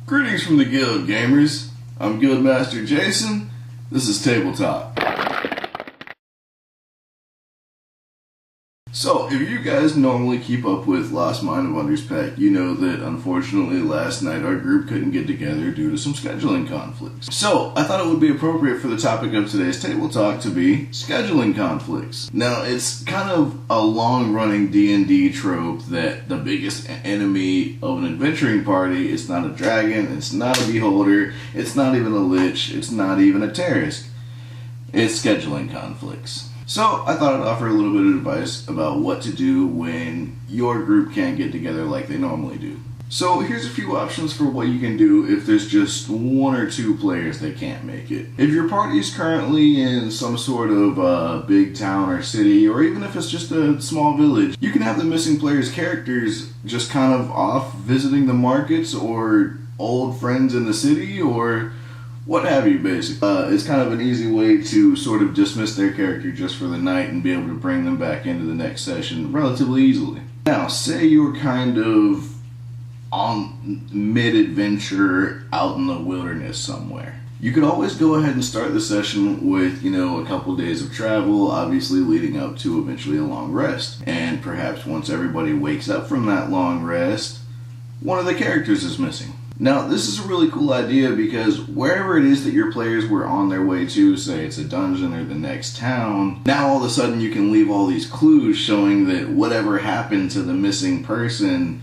Greetings from the Guild, gamers. I'm Guildmaster Jason. This is Tabletalk. So, if you guys normally keep up with Lost Mine of Wonders Pack, you know that unfortunately last night our group couldn't get together due to some scheduling conflicts. So, I thought it would be appropriate for the topic of today's Table Talk to be scheduling conflicts. Now, it's kind of a long-running D&D trope that the biggest enemy of an adventuring party is not a dragon, it's not a beholder, it's not even a lich, it's not even a terrorist. It's scheduling conflicts. So, I thought I'd offer a little bit of advice about what to do when your group can't get together like they normally do. So, here's a few options for what you can do if there's just one or two players that can't make it. If your party is currently in some sort of big town or city, or even if it's just a small village, you can have the missing players' characters just kind of off visiting the markets or old friends in the city or what have you, basically. It's kind of an easy way to sort of dismiss their character just for the night and be able to bring them back into the next session relatively easily. Now, say you're kind of on mid-adventure out in the wilderness somewhere. You could always go ahead and start the session with, a couple days of travel, obviously leading up to eventually a long rest. And perhaps once everybody wakes up from that long rest, one of the characters is missing. Now, this is a really cool idea because wherever it is that your players were on their way to, say it's a dungeon or the next town, now all of a sudden you can leave all these clues showing that whatever happened to the missing person,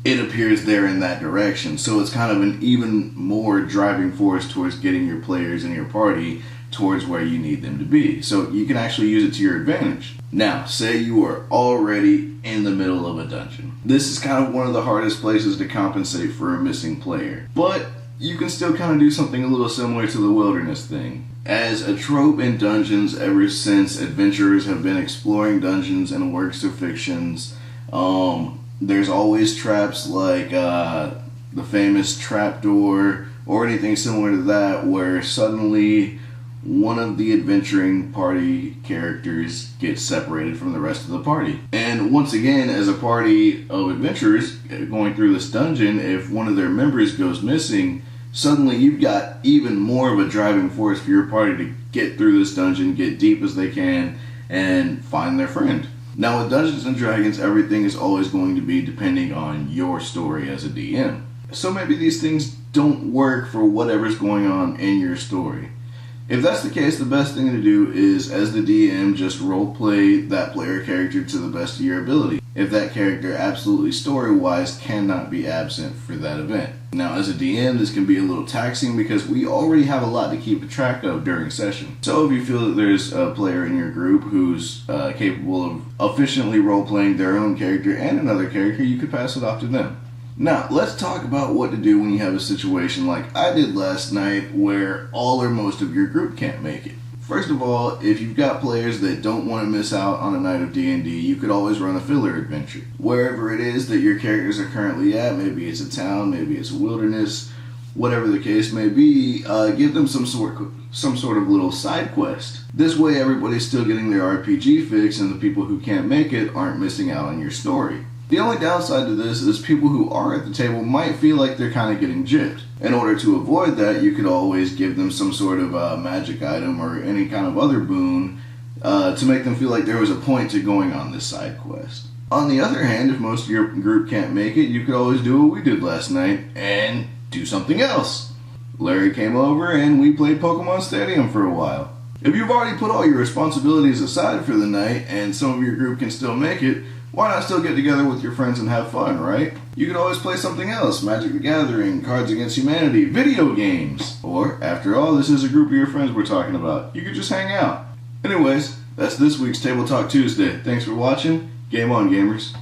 it appears they're in that direction. So it's kind of an even more driving force towards getting your players and your party towards where you need them to be. So you can actually use it to your advantage. Now, say you are already in the middle of a dungeon. This is kind of one of the hardest places to compensate for a missing player. But you can still kind of do something a little similar to the wilderness thing. As a trope in dungeons ever since adventurers have been exploring dungeons and works of fictions, there's always traps like the famous trapdoor or anything similar to that where suddenly one of the adventuring party characters gets separated from the rest of the party. And once again, as a party of adventurers going through this dungeon, if one of their members goes missing, suddenly you've got even more of a driving force for your party to get through this dungeon, get deep as they can, and find their friend. Now with Dungeons & Dragons, everything is always going to be depending on your story as a DM. So maybe these things don't work for whatever's going on in your story. If that's the case, the best thing to do is, as the DM, just roleplay that player character to the best of your ability. If that character absolutely story-wise cannot be absent for that event. Now, as a DM, this can be a little taxing because we already have a lot to keep track of during session. So if you feel that there's a player in your group who's capable of efficiently role-playing their own character and another character, you could pass it off to them. Now, let's talk about what to do when you have a situation like I did last night where all or most of your group can't make it. First of all, if you've got players that don't want to miss out on a night of D&D, you could always run a filler adventure. Wherever it is that your characters are currently at, maybe it's a town, maybe it's a wilderness, whatever the case may be, give them some sort of little side quest. This way everybody's still getting their RPG fix and the people who can't make it aren't missing out on your story. The only downside to this is people who are at the table might feel like they're kind of getting gypped. In order to avoid that, you could always give them some sort of magic item or any kind of other boon to make them feel like there was a point to going on this side quest. On the other hand, if most of your group can't make it, you could always do what we did last night and do something else. Larry came over and we played Pokemon Stadium for a while. If you've already put all your responsibilities aside for the night and some of your group can still make it, why not still get together with your friends and have fun, right? You could always play something else, Magic the Gathering, Cards Against Humanity, video games. Or, after all, this is a group of your friends we're talking about. You could just hang out. Anyways, that's this week's Tabletalk Tuesday. Thanks for watching. Game on, gamers.